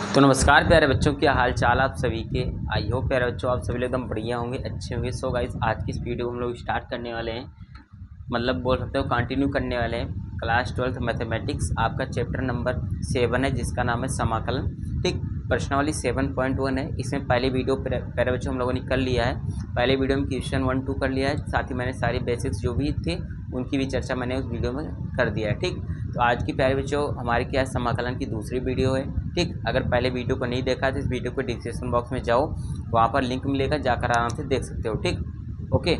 तो नमस्कार प्यारे बच्चों, क्या हाल चाल आप सभी के। आई होप प्यारे बच्चों आप सभी लोग एकदम बढ़िया होंगे, अच्छे होंगे। सो गाइस, आज की इस वीडियो को हम लोग स्टार्ट करने वाले हैं, मतलब बोल सकते हो कंटिन्यू करने वाले हैं। क्लास 12th मैथमेटिक्स आपका चैप्टर नंबर 7 है, जिसका नाम है समाकलन। ठीक, प्रश्नावली 7.1 है। इसमें पहले वीडियो प्यारे बच्चों हम लोगों ने कर लिया है। पहले वीडियो में क्वेश्चन 1 2 कर लिया है, साथ ही मैंने सारी बेसिक्स जो भी थे उनकी भी चर्चा मैंने उस वीडियो में कर दिया है। ठीक, तो आज की प्यारे बच्चों हमारी क्या है, समाकलन की दूसरी वीडियो है। ठीक, अगर पहले वीडियो को नहीं देखा तो इस वीडियो को डिस्क्रिप्शन बॉक्स में जाओ, वहाँ पर लिंक मिलेगा, जाकर आराम से देख सकते हो। ठीक, ओके।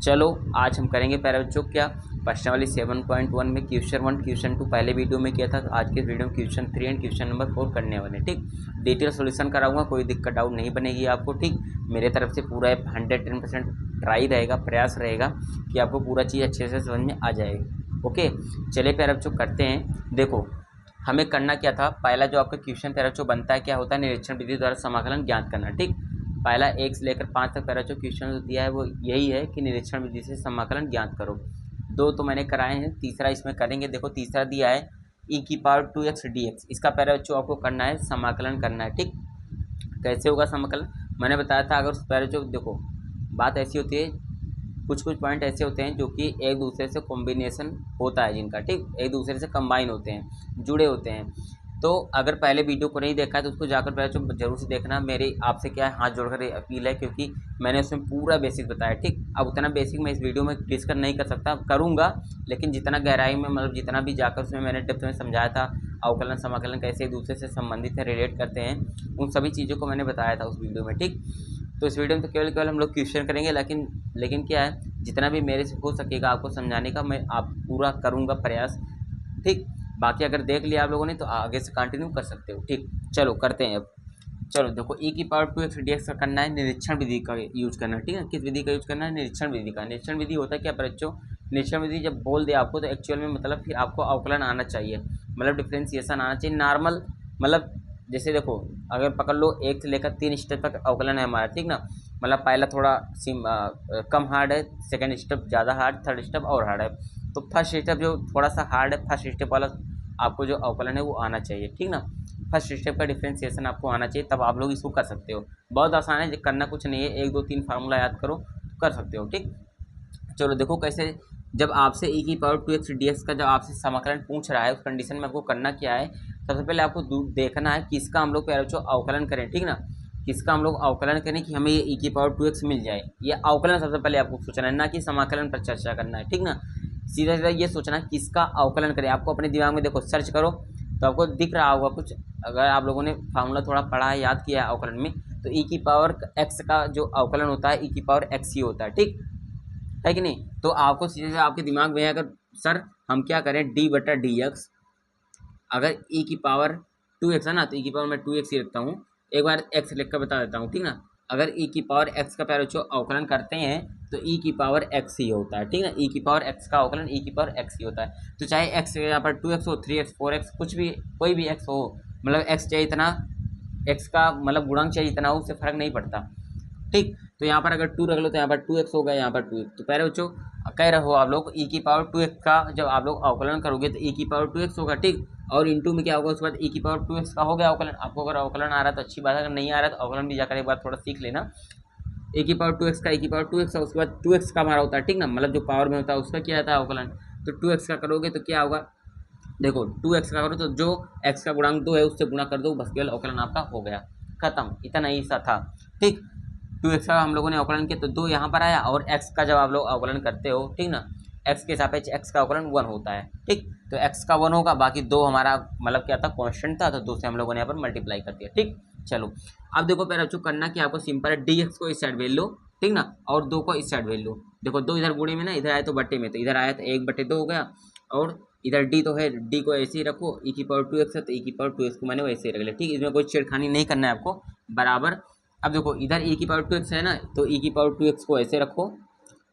चलो आज हम करेंगे प्यारे बच्चों क्या, प्रश्नावली 7.1 में क्वेश्चन 1 क्वेश्चन 2 पहले वीडियो में किया था। तो आज के वीडियो में क्वेश्चन 3 एंड क्वेश्चन नंबर 4 करने वाले। ठीक, डिटेल सॉल्यूशन कराऊंगा, कोई दिक्कत डाउट नहीं बनेगी आपको। ठीक, मेरे तरफ से पूरा 110% ट्राई रहेगा, प्रयास रहेगा कि आपको पूरा चीज़ अच्छे से समझ में आ जाएगी। ओके, चलिए प्यारे बच्चों करते हैं। देखो हमें करना क्या था, पहला जो आपका क्वेश्चन प्यारे बच्चों बनता है, क्या होता है, निरीक्षण विधि द्वारा समाकलन ज्ञात करना। ठीक, पहला 1 से लेकर 5 तक प्यारा जो क्वेश्चन दिया है वो यही है कि निरीक्षण विधि से समाकलन ज्ञात करो। 2 तो मैंने कराए हैं, तीसरा इसमें करेंगे। देखो तीसरा दिया है e⁻2x dx, इसका प्यारा बच्चों आपको करना है, समाकलन करना है। ठीक, कैसे होगा समाकलन, मैंने बताया था। अगर प्यारे बच्चों देखो बात ऐसी होती है, कुछ कुछ पॉइंट ऐसे होते हैं जो कि एक दूसरे से कॉम्बिनेशन होता है जिनका, ठीक, एक दूसरे से कंबाइन होते हैं, जुड़े होते हैं। तो अगर पहले वीडियो को नहीं देखा है तो उसको जाकर पहले जरूर से देखना। मेरी आपसे क्या है, हाथ जोड़कर अपील है, क्योंकि मैंने उसमें पूरा बेसिक बताया। ठीक, अब उतना बेसिक मैं इस वीडियो में डिस्कस नहीं कर सकता, करूँगा, लेकिन जितना गहराई में, मतलब जितना भी जाकर उसमें मैंने डेप्थ में समझाया था, अवकलन समाकलन कैसे एक दूसरे से संबंधित है, रिलेट करते हैं, उन सभी चीज़ों को मैंने बताया था उस वीडियो में। ठीक, तो इस वीडियो में तो केवल हम लोग क्वेश्चन करेंगे, लेकिन क्या है, जितना भी मेरे से हो सकेगा आपको समझाने का मैं आप पूरा करूँगा प्रयास। ठीक, बाकी अगर देख लिया आप लोगों ने तो आगे से कंटिन्यू कर सकते हो। ठीक, चलो करते हैं अब। चलो देखो e⁻2x dx का करना है, निरीक्षण विधि का यूज करना है। ठीक है, किस विधि का यूज करना है, निरीक्षण विधि का। निरीक्षण विधि होता है क्या बच्चों, निरीक्षण विधि जब बोल दे आपको तो एक्चुअल में मतलब फिर आपको अवकलन आना चाहिए, मतलब डिफ्रेंसिएशन आना चाहिए नॉर्मल। मतलब जैसे देखो अगर पकड़ लो 1 से लेकर 3 स्टेप तक अवकलन है हमारा। ठीक ना, मतलब पहला थोड़ा कम हार्ड है, सेकंड स्टेप ज़्यादा हार्ड, थर्ड स्टेप और हार्ड है। तो फर्स्ट स्टेप जो थोड़ा सा हार्ड है, फर्स्ट स्टेप वाला आपको जो अवकलन है वो आना चाहिए। ठीक ना, फर्स्ट स्टेप का डिफ्रेंसिएशन आपको आना चाहिए, तब आप लोग इसको कर सकते हो। बहुत आसान है, करना कुछ नहीं है, 1 2 3 फार्मूला याद करो तो कर सकते हो। ठीक, चलो देखो कैसे, जब आपसे e⁻2x dx का जब आपसे समाकलन पूछ रहा है, उस कंडीशन में आपको करना क्या है, सबसे पहले आपको देखना है किसका हम लोग प्यारे बच्चों अवकलन करें। ठीक ना, किसका हम लोग अवकलन करें कि हमें ये e⁻2x मिल जाए, ये अवकलन सबसे पहले आपको सोचना है, ना कि समाकलन पर चर्चा करना है। ठीक ना, सीधा सीधा ये सोचना है किसका अवकलन करें। आपको अपने दिमाग में देखो सर्च करो तो आपको दिख रहा होगा कुछ, अगर आप लोगों ने फार्मूला थोड़ा पढ़ा है, याद किया है अवकलन में, तो e⁻x का जो अवकलन होता है e⁻x ही होता है। ठीक है कि नहीं, तो आपको सीधे से आपके दिमाग में है, अगर सर हम क्या करें d/dx, अगर e⁻2x है ना, तो e⁻, मैं 2x ही रखता हूँ, एक बार x लिख कर बता देता हूँ। ठीक ना, अगर e⁻x का प्यारे बच्चों अवकलन करते हैं तो e⁻x ही होता है। ठीक है, e⁻x का अवकलन e⁻x ही होता है। तो चाहे x यहाँ पर 2x हो, 3x 4x कुछ भी, कोई भी x हो, मतलब x चाहिए इतना, x का मतलब गुणांक चाहिए इतना, उससे फर्क नहीं पड़ता। ठीक, तो यहाँ पर अगर 2 रख लो तो यहाँ पर 2x होगा, यहाँ पर 2x। तो प्यारे बच्चों कह रहे हो आप लोग e⁻2x का जब आप लोग अवकलन करोगे तो e⁻2x होगा। ठीक, और इंटू में क्या होगा उसके बाद e⁻2x का हो गया अवकलन। आपको अगर अवकलन आ रहा है तो अच्छी बात है, अगर नहीं आ रहा है तो अवकलन भी जाकर एक बार थोड़ा सीख लेना। e⁻2x का e⁻2x है, उसके बाद 2x का हमारा होता है। ठीक ना, मतलब जो पावर में होता है उसका क्या आता है अवकलन। तो 2x का करोगे तो क्या होगा, देखो 2x का करो तो जो x का गुणांक 2 है उससे गुणा कर दो, बस केवल अवकलन आपका हो गया, खत्म, इतना ही सा था। ठीक, 2x का हम लोगों ने अवकलन किया तो 2 यहाँ पर आया, और x का जब आप लोग अवकलन करते हो, ठीक ना, x के सापेक्ष x का अवकलन 1 होता है। ठीक, तो x का 1 होगा, बाकी 2 हमारा मतलब क्या था, कांस्टेंट था, तो 2 से हम लोगों ने यहाँ पर मल्टीप्लाई कर दिया। ठीक, चलो अब देखो प्यारे बच्चों करना कि आपको सिंपल है, dx को इस साइड भेज लो। ठीक ना, और 2 को इस साइड भेज लो। देखो 2 इधर गुणे में ना, इधर आए तो बट्टे में, तो इधर आया तो 1/2 हो गया, और इधर d तो है, d को ऐसे ही रखो, e⁻2x है तो e⁻2x को मैंने वैसे ही रख लिया। ठीक, इसमें कोई छेड़खानी नहीं करना है आपको, बराबर। अब देखो इधर e⁻2x है ना, तो e⁻2x को ऐसे रखो,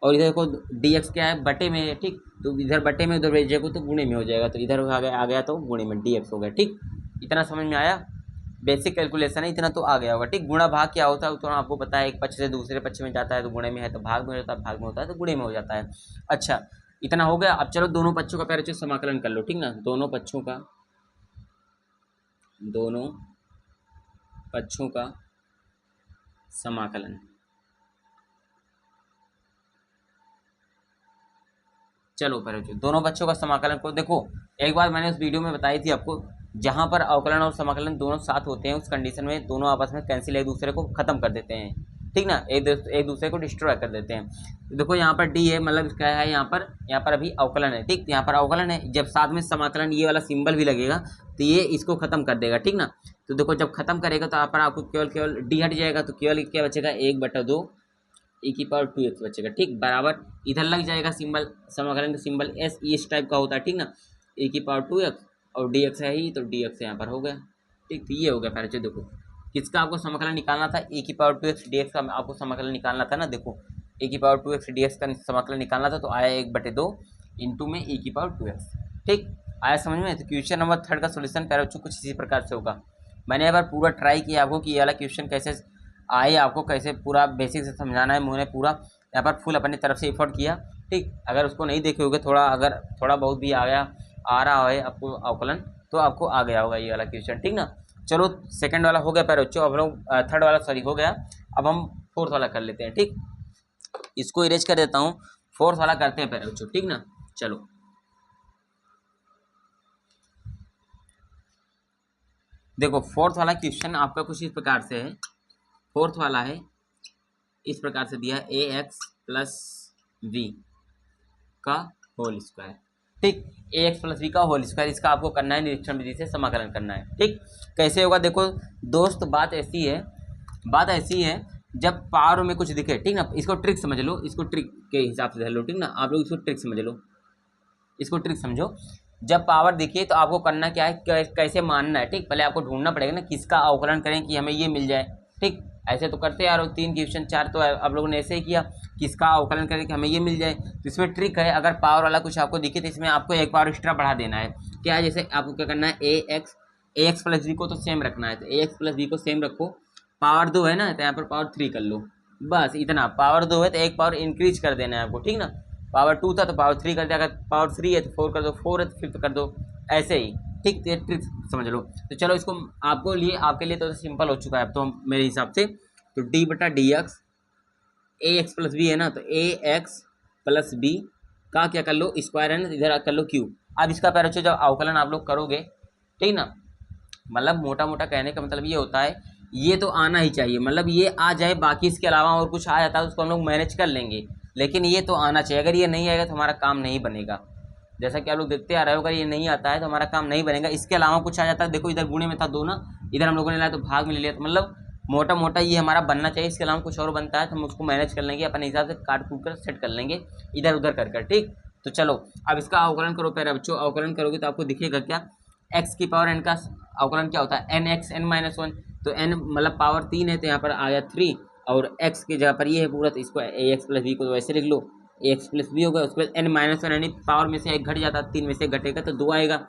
और इधर देखो dx क्या है, बटे में है। ठीक, तो इधर बटे में, उधर भेजेगा तो गुणे में हो जाएगा, तो इधर आ गया तो गुणे में dx हो गया। ठीक, इतना समझ में आया, बेसिक कैलकुलेशन है, इतना तो आ गया होगा। ठीक, गुणा भाग क्या होता है तो आपको पता है, एक पक्ष से दूसरे पक्ष में जाता है तो गुणे में है, तो भाग में होता है, भाग में होता है तो गुणे में हो जाता है। अच्छा, इतना हो गया। अब चलो दोनों पक्षों का प्यारे समाकलन कर लो। ठीक ना, दोनों पक्षों का, दोनों पक्षों का समाकलन। चलो पर दोनों बच्चों का समाकलन को देखो, एक बार मैंने उस वीडियो में बताई थी आपको, जहां पर अवकलन और समाकलन दोनों साथ होते हैं उस कंडीशन में दोनों आपस में कैंसिल एक दूसरे को खत्म कर देते हैं, ठीक ना, एक दूसरे को डिस्ट्रॉय कर देते हैं। तो देखो यहाँ पर डी है, मतलब क्या है, यहाँ पर अभी अवकलन है, ठीक, यहाँ पर अवकलन है, जब साथ में समाकलन ये वाला सिंबल भी लगेगा तो ये इसको खत्म कर देगा, ठीक ना। तो देखो जब खत्म करेगा तो यहाँ पर आपको केवल डी हट जाएगा, तो केवल क्या बचेगा, 1/2 e की पावर 2x बचेगा, ठीक, बराबर इधर लग जाएगा सिंबल, समाकलन का सिंबल एस इस टाइप का होता है, ठीक ना, e की पावर 2x और dx है ही तो dx यहाँ पर हो गया, ठीक। तो ये हो गया पहले, देखो किसका आपको समाकलन निकालना था, e की पावर 2x dx का आपको समाकलन निकालना था ना, देखो e की पावर 2x dx का समाकलन निकालना था, तो आया 1/2 इंटू में e की पावर 2x, ठीक, आया समझ में। तो क्वेश्चन नंबर 3 का सोल्यूशन पैरा बच्चों कुछ इसी प्रकार से होगा। मैंने एक बार पूरा ट्राई किया आपको कि ये वाला क्वेश्चन कैसे आए, आपको कैसे पूरा बेसिक से समझाना है, मैंने पूरा यहाँ पर फुल अपनी तरफ से एफर्ट किया, ठीक। अगर उसको नहीं देखे होगे, अगर थोड़ा बहुत भी आ रहा है आपको अवकलन, तो आपको आ गया होगा ये वाला क्वेश्चन, ठीक ना। चलो सेकंड वाला हो गया पैर बच्चों, अब लोग थर्ड वाला सॉरी हो गया, अब हम फोर्थ वाला कर लेते हैं, ठीक। इसको इरेज कर देता हूँ, फोर्थ वाला करते हैं पैर बच्चों, ठीक ना। चलो देखो फोर्थ वाला क्वेश्चन आपका कुछ इस प्रकार से है, फोर्थ वाला है इस प्रकार से दिया है, ax प्लस वी का होल स्क्वायर, ठीक, ax प्लस वी का होल स्क्वायर, इसका आपको करना है निरीक्षण विधि से समाकलन करना है, ठीक। कैसे होगा देखो दोस्त, बात ऐसी है जब पावर में कुछ दिखे, ठीक ना, इसको ट्रिक समझ लो, इसको ट्रिक के हिसाब से लो, ठीक ना, आप लोग इसको ट्रिक समझ लो, इसको ट्रिक समझो। जब पावर दिखे तो आपको करना क्या है, कैसे मानना है, ठीक, पहले आपको ढूंढना पड़ेगा ना किसका अवकलन करें कि हमें ये मिल जाए, ठीक। ऐसे तो करते यार 3 क्वेश्चन 4 तो आप लोगों ने ऐसे ही किया, किसका अवकलन करें कि हमें ये मिल जाए। तो इसमें ट्रिक है, अगर पावर वाला कुछ आपको दिखे तो इसमें आपको एक पावर एक्स्ट्रा बढ़ा देना है, क्या है, जैसे आपको क्या करना है, ए एक्स प्लस वी को तो सेम रखना है, तो ए एक्स प्लस वी को सेम रखो, पावर 2 है ना, तो यहाँ पर पावर 3 कर लो, बस इतना, पावर 2 है तो एक पावर इंक्रीज कर देना है आपको, ठीक ना, पावर 2 था तो पावर 3 कर दिया, अगर पावर 3 है तो 4 कर दो, 4 है तो 5 कर दो, ऐसे ही, ठीक, ये ट्रिक समझ लो। तो चलो इसको आपके लिए तो सिंपल हो चुका है अब तो मेरे हिसाब से, तो डी बटा डी एक्स, ए एक्स प्लस बी है ना, तो ए एक्स प्लस बी का क्या कर लो, स्क्वायर है ना, इधर कर लो क्यूब। अब इसका पैर जब अवकलन आप लोग करोगे, ठीक ना, मतलब मोटा मोटा कहने का मतलब ये होता है, ये तो आना ही चाहिए, मतलब ये आ जाए, बाकी इसके अलावा और कुछ आ जाता है उसको हम लोग मैनेज कर लेंगे, लेकिन ये तो आना चाहिए, अगर ये नहीं आएगा तो हमारा काम नहीं बनेगा। जैसा कि आप लोग देखते आ रहे हो, अगर ये नहीं आता है तो हमारा काम नहीं बनेगा, इसके अलावा कुछ आ जाता है, देखो इधर गुणे में था 2 ना, इधर हम लोगों ने लाया तो भाग में ले लिया, तो मतलब मोटा मोटा ये हमारा बनना चाहिए, इसके अलावा कुछ और बनता है तो हम उसको मैनेज कर लेंगे, अपने हिसाब से काट कूट कर सेट कर लेंगे इधर उधर कर, ठीक। तो चलो अब इसका अवकलन करो पहले बच्चों, अवकलन करोगे तो आपको दिखेगा क्या, एक्स की पावर एन का अवकलन क्या होता है, एन एक्स एन माइनस 1, तो एन मतलब पावर 3 है तो यहाँ पर आ गया 3, और एक्स की जगह पर ये है पूरा, तो इसको ए एक्स प्लस बी को वैसे लिख लो, ए एक्स प्लस बी होगा, उसके बाद एन माइनस 1 यानी पावर में से एक घट जाता, 3 में से घटेगा तो 2 आएगा,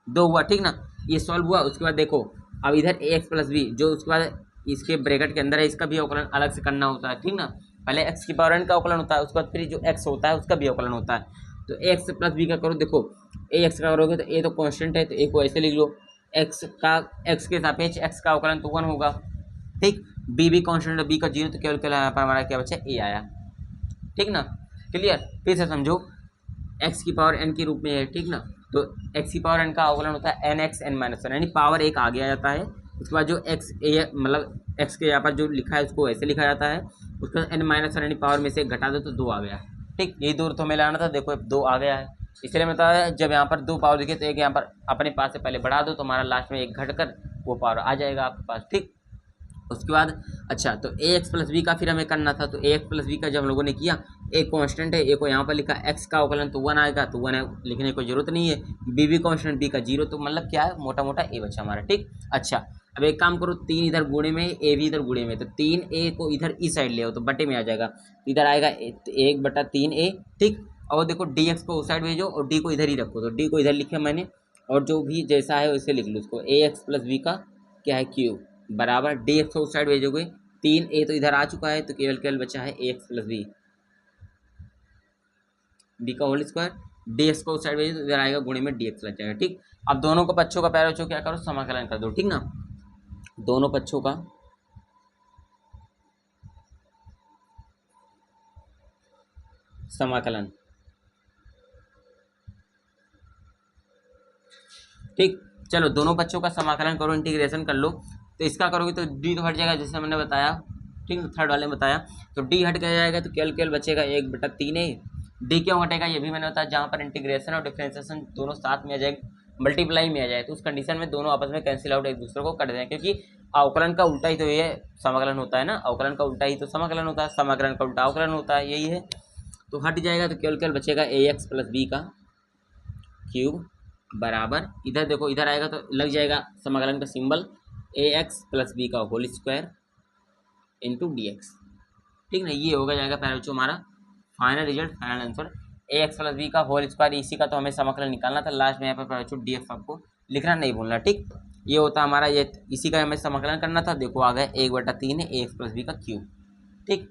2 हुआ, ठीक ना, ये सॉल्व हुआ। उसके बाद देखो अब इधर ए एक्स प्लस बी जो उसके बाद इसके ब्रैकेट के अंदर है, इसका भी अवकलन अलग से करना होता है, ठीक ना, पहले एक्स की पावर एन का अवकलन होता है, उसके बाद फिर जो एक्स होता है उसका भी अवकलन होता है, तो ए एक्स प्लस बी का करो, देखो ए एक्स का करोगे तो ए तो कॉन्स्टेंट है तो ए को ऐसे लिख लो, एक्स के सापेक्ष एक्स का अवकलन तो 1 होगा, ठीक, बी भी कॉन्स्टेंट है, बी का 0, तो केवल यहाँ पर हमारा क्या बचा, ए आया, ठीक ना, क्लियर। फिर से समझो, एक्स की पावर एन के रूप में है, ठीक ना, तो एक्स की पावर एन का अवकलन होता है एन एक्स एन माइनस 1, यानी पावर 1 आगे आ जाता है, उसके बाद जो एक्स ए मतलब एक्स के यहाँ पर जो लिखा है उसको ऐसे लिखा जाता है, उसके बाद एन माइनस 1 यानी पावर में से घटा दो तो 2 आ गया, ठीक, यही दूर तो हमें लाना था, देखो 2 आ गया है, इसलिए मैं बताया जब यहाँ पर 2 पावर दिखे तो एक यहाँ पर अपने पास से पहले बढ़ा दो तो हमारा लास्ट में एक घट कर वो पावर आ जाएगा आपके पास, ठीक। उसके बाद अच्छा, तो ए एक्स प्लस बी का फिर हमें करना था, तो ए एक्स प्लस बी का जब हम लोगों ने किया, एक कांस्टेंट है, ए को यहाँ पर लिखा, एक्स का अवकलन तो 1 आएगा, तो 1 है लिखने की कोई जरूरत नहीं है, बी भी कांस्टेंट, बी का 0, तो मतलब क्या है, मोटा मोटा ए बचा हमारा, ठीक। अच्छा अब एक काम करो, 3 इधर गुणे में, ए भी इधर गुणे में, तो 3 ए को इधर इस साइड ले आओ तो बटे में आ जाएगा, इधर आएगा 1/3 ए, ठीक। और देखो डी एक्स को उस साइड भेजो और डी को इधर ही रखो, तो डी को इधर लिखा मैंने, और जो भी जैसा है वैसे लिख लो उसको, ए एक्स प्लस बी का क्या है क्यूब बराबर डी एक्स को उस साइड भेजोगे, 3 ए तो इधर आ चुका है तो केवल बचा है ए एक्स प्लस बी, बी का होल स्क्वायर, डी एक्स को उस साइड भेजो तो इधर आएगा गुणे में डी एक्स लग जाएगा, ठीक। अब दोनों को बच्चों का पैर बच्चों क्या करो, समाकलन कर दो, ठीक ना। दोनों पक्षों का समाकलन। ठीक, चलो दोनों पक्षों का समाकलन करो, इंटीग्रेशन कर लो। तो इसका करोगे तो डी तो हट जाएगा, जैसे मैंने बताया। ठीक, थर्ड वाले में बताया। तो डी हट गया जाएगा तो केवल बचेगा 1/3 है। डी क्यों हटेगा ये भी मैंने बताया, जहाँ पर इंटीग्रेशन और डिफरेंशिएशन दोनों साथ में आ जाए, मल्टीप्लाई में आ जाए, तो उस कंडीशन में दोनों आपस में कैंसिल आउट एक दूसरे को कर दें, क्योंकि अवकलन का उल्टा ही तो ये समाकलन होता है ना। अवकलन का उल्टा ही तो समाकलन होता है, समाकलन का उल्टा अवकलन होता है, यही है। तो हट जाएगा तो केवल बचेगा ax + b का क्यूब बराबर, इधर देखो इधर आएगा तो लग जाएगा समाकलन का सिंबल, ax + b का होल स्क्वायर इंटू dx। ठीक ना, ये होगा जाएगा पहले बच्चों हमारा final result, final answer. ax + b का होल स्क्वायर, इसी का तो हमें समाकलन निकालना था। लास्ट में यहाँ पर बच्चों dx आपको लिखना नहीं भूलना। ठीक, ये होता हमारा, ये इसी का हमें समाकलन करना था। देखो आ गया 1/3 है ax + b का क्यूब। ठीक,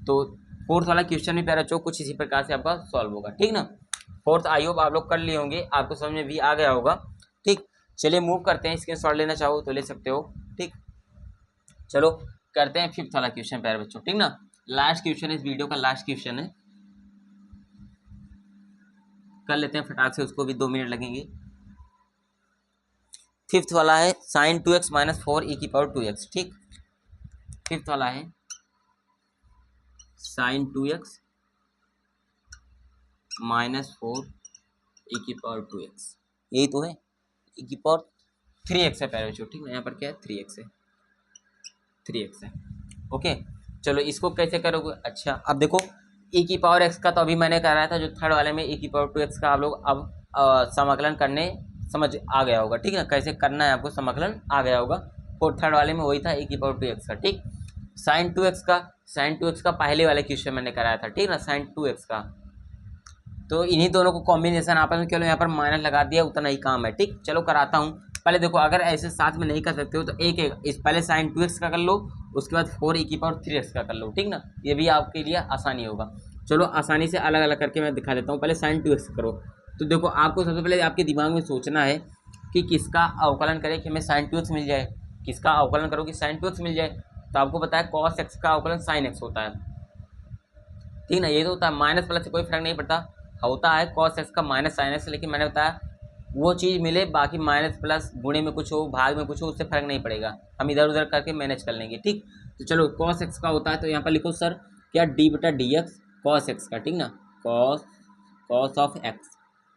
तो फोर्थ वाला क्वेश्चन भी प्यारे बच्चों कुछ इसी प्रकार से आपका सॉल्व होगा। ठीक ना, फोर्थ आई होप आप लोग कर लिए होंगे, आपको समझ में भी आ गया होगा। ठीक, चलिए मूव करते हैं, इसके सॉल्व लेना चाहो तो ले सकते हो। ठीक, चलो करते हैं फिफ्थ वाला क्वेश्चन प्यारे बच्चों। ठीक ना, लास्ट क्वेश्चन इस वीडियो का, लास्ट क्वेश्चन है, कर लेते हैं फटाक से, उसको भी 2 मिनट लगेंगे। फिफ्थ वाला है sin 2x - 4 e⁴ ठीक, फिफ्थ वाला है sin 2x - 4 e⁴ यही तो है, e⁴ 3x है प्यारे बच्चों। ठीक है, यहाँ पर क्या है 3x है, 3x है। ओके, चलो इसको कैसे करोगे। अच्छा अब देखो e⁴x का तो अभी मैंने कराया था, जो थर्ड वाले में e⁴2x का आप लोग अब समाकलन करने समझ आ गया होगा। ठीक है, कैसे करना है आपको समाकलन आ गया होगा। फोर्थ थर्ड वाले में वही था e⁴2x का। ठीक, sin 2x का पहले वाले क्वेश्चन मैंने कराया था। ठीक ना, sin 2x का, तो इन्हीं दोनों को कॉम्बिनेशन आपस में केवल यहाँ पर माइनस लगा दिया, उतना ही काम है। ठीक, चलो कराता हूँ। पहले देखो अगर ऐसे साथ में नहीं कर सकते हो तो एक इस पहले sin 2x का कर लो, उसके बाद 4 e⁴3x का कर लो। ठीक ना, ये भी आपके लिए आसानी होगा। चलो आसानी से अलग अलग करके मैं दिखा देता हूँ। पहले sin 2x करो, तो देखो आपको सबसे पहले आपके दिमाग में सोचना है कि किसका अवकलन करें कि हमें sin 2x मिल जाए, किसका अवकलन करो कि sin 2x मिल जाए। तो आपको पता है cos x का अवकलन sin x होता है। ठीक ना, ये तो होता है, माइनस प्लस से कोई फर्क नहीं पड़ता, होता है cos x का माइनस sin x, लेकिन मैंने बताया वो चीज़ मिले, बाकी माइनस प्लस गुणे में कुछ हो भाग में कुछ हो उससे फर्क नहीं पड़ेगा, हम इधर उधर करके मैनेज कर लेंगे। ठीक, तो चलो cos x का होता है, तो यहाँ पर लिखो सर क्या d/dx cos x का। ठीक ना, cos ऑफ x,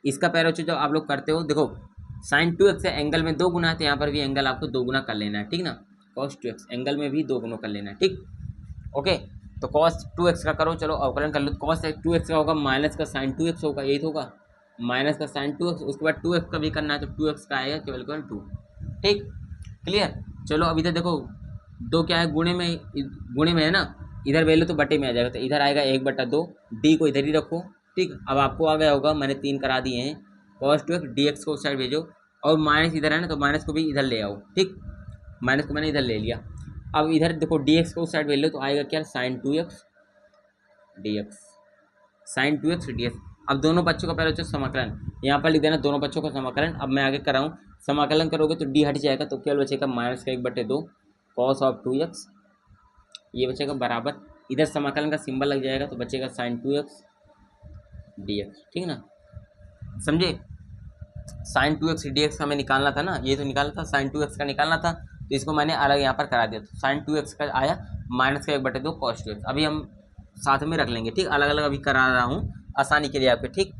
इसका पैरा जब आप लोग करते हो, देखो sin 2x से एंगल में 2 गुना है, तो यहाँ पर भी एंगल आपको 2 गुना कर लेना है। ठीक ना, cos 2x एंगल में भी 2 गुना कर लेना है। ठीक, ओके, तो cos 2x का करो, चलो अवकलन कर लो। cos 2x का होगा माइनस का sin 2x होगा, यही तो होगा माइनस का sin 2x, उसके बाद 2x का भी करना है, तो 2x का आएगा केवल 2। ठीक, क्लियर। चलो अभी तक देखो दो क्या है, गुणे में है ना, इधर वैल्यू तो बटे में आ जाएगा, तो इधर आएगा 1/2, डी को इधर ही रखो। ठीक, अब आपको आ गया होगा, मैंने 3 करा दिए हैं। cos 2x dx को उस साइड भेजो, और माइनस इधर है ना, तो माइनस को भी इधर ले आओ। ठीक, माइनस को मैंने इधर ले लिया। अब इधर देखो dx को उस साइड भेज लो, तो आएगा क्या sin 2x dx, sin 2x dx। अब दोनों बच्चों का पहले बच्चों समाकलन यहाँ पर लिख देना, दोनों बच्चों का समाकलन। अब मैं आगे कराऊँ, समाकलन करोगे तो d हट जाएगा, तो केवल बचेगा माइनस का 1/2 cos ऑफ 2x, ये बचेगा बराबर, इधर समाकलन का सिंबल लग जाएगा, तो बचेगा sin 2x dx। ठीक ना, समझे, sin 2x dx का हमें निकालना था ना, ये तो निकालना था, sin 2x का निकालना था, तो इसको मैंने अलग यहाँ पर करा दिया। तो sin 2x का आया माइनस का 1/2 cos 2x, अभी हम साथ में रख लेंगे। ठीक, अलग अलग अभी करा रहा हूँ आसानी के लिए आपके। ठीक,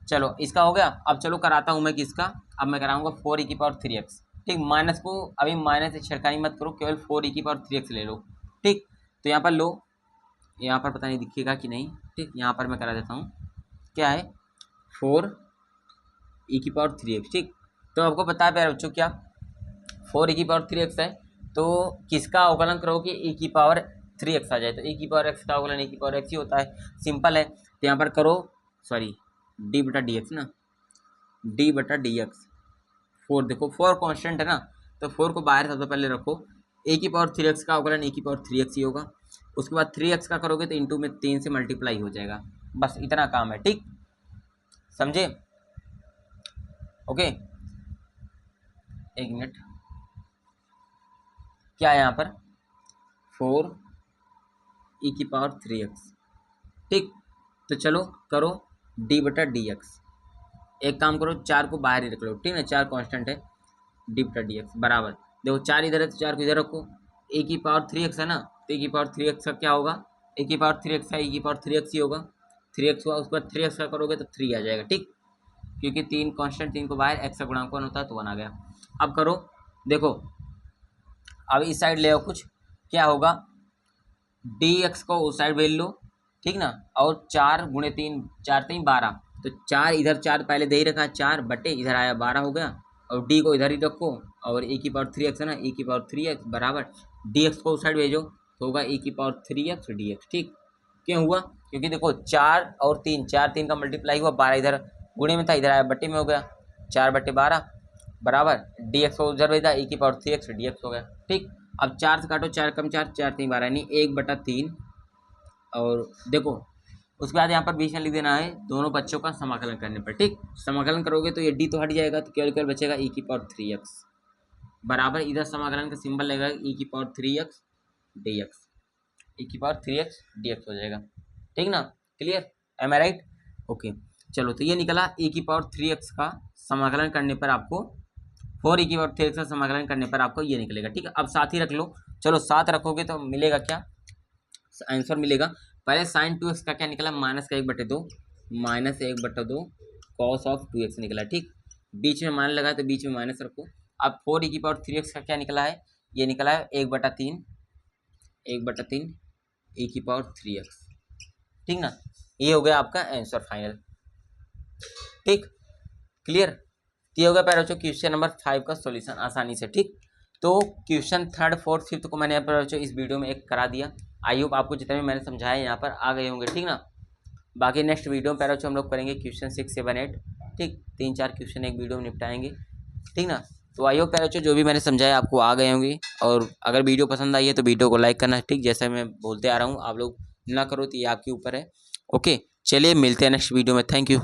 चलो इसका हो गया। अब चलो कराता हूँ मैं किसका, अब मैं कराऊंगा 4 e⁴3x। ठीक, माइनस को अभी माइनस से छिड़कानी मत करो, केवल 4 e⁴3x ले लो। ठीक, तो यहाँ पर लो, यहाँ पर पता नहीं दिखेगा कि नहीं। ठीक, यहाँ पर मैं करा देता हूँ, क्या है 4 e⁴3x। ठीक, तो आपको पता है प्यारे बच्चों क्या 4 e⁴3x है, तो किसका अवकलन करो कि e⁴3x आ जाए, तो e⁴x का अवकलन e⁴x ही होता है, सिंपल है। तो यहाँ पर करो, सॉरी d/dx ना, d/dx 4, देखो 4 कांस्टेंट है ना, तो 4 को बाहर सबसे पहले रखो, e⁴3x का अवकलन e⁴3x ही होगा। उसके बाद 3x का करोगे तो इंटू में 3 से मल्टीप्लाई हो जाएगा, बस इतना काम है। ठीक, समझे, ओके, एक मिनट। क्या है यहाँ पर 4e⁻3x। ठीक, तो चलो करो d/dx। एक काम करो, 4 को बाहर ही रख लो, ठीक है, 4 कांस्टेंट है, d/dx बराबर, देखो 4 इधर है तो 4 को इधर रखो, e⁻3x है ना, तो e⁻3x का क्या होगा, e⁻3x का e⁻3x ही होगा, 3x हुआ, उसके बाद 3x का करोगे तो 3 आ जाएगा। ठीक, क्योंकि 3 कांस्टेंट, 3 को बाहर, x का गुणांक 1 होता है तो 1 आ गया। अब करो, देखो अब इस साइड ले आओ कुछ, क्या होगा, dx को उस साइड भेज लो, ठीक ना, और 4 × 3, 4 3 12, तो 4 इधर, 4 पहले दे ही रखा है, 4 बटे इधर आया 12 हो गया, और d को इधर ही रखो, और e⁻3x है ना, e⁻3x बराबर dx को उस साइड भेजो तो होगा e⁻3x dx। ठीक, क्यों हुआ, क्योंकि देखो 4 और 3, 4 3 का मल्टीप्लाई हुआ, 12 इधर गुणे में था, इधर आया बटे में हो गया, 4/12 बराबर dx को उधर भेजा, e⁻3x dx हो गया। ठीक, अब 4 से काटो, 4 कम 4, 4 3 12, यानी 1/3, और देखो उसके बाद यहाँ पर बीच में लिख देना है दोनों बच्चों का समाकलन करने पर। ठीक, समाकलन करोगे तो ये d तो हट जाएगा, तो केवल केवल बचेगा e⁻3x बराबर, इधर समाकलन का सिंबल लगेगा e⁻3x dx, e⁻3x dx हो जाएगा। ठीक ना, क्लियर, एम आई राइट, ओके। चलो, तो ये निकला e⁻3x का समाकलन करने पर आपको, 4e⁻3x का समाकलन करने पर आपको ये निकलेगा। ठीक है, अब साथ ही रख लो, चलो साथ रखोगे तो मिलेगा क्या, आंसर मिलेगा, पहले sin 2x का क्या निकला, -1/2, -1/2 cos ऑफ 2x निकला। ठीक, बीच में मान लगा तो बीच में माइनस रखो। अब 4e⁻3x का क्या निकला है, ये निकला है 1/3 e⁻3x। ठीक ना, ये हो गया आपका आंसर फाइनल। ठीक, क्लियर, ये हो गया पैरा बच्चों क्वेश्चन नंबर 5 का सॉल्यूशन आसानी से। ठीक, तो क्वेश्चन 3rd 4th 5th को मैंने यहाँ पर बच्चों इस वीडियो में एक करा दिया। आई होप आपको जितने भी मैंने समझाया यहाँ पर आ गए होंगे। ठीक ना, बाकी नेक्स्ट वीडियो में पैरा बच्चों हम लोग करेंगे क्वेश्चन 6 7 8। ठीक, 3 4 क्वेश्चन एक वीडियो में निपटाएंगे। ठीक ना, तो आई होप पैरा बच्चों जो भी मैंने समझाया आपको आ गए होंगे, और अगर वीडियो पसंद आई है तो वीडियो को लाइक करना। ठीक, जैसे मैं बोलते आ रहा हूँ, आप लोग ना करो तो ये आपके ऊपर है। ओके, चलिए मिलते हैं नेक्स्ट वीडियो में, थैंक यू।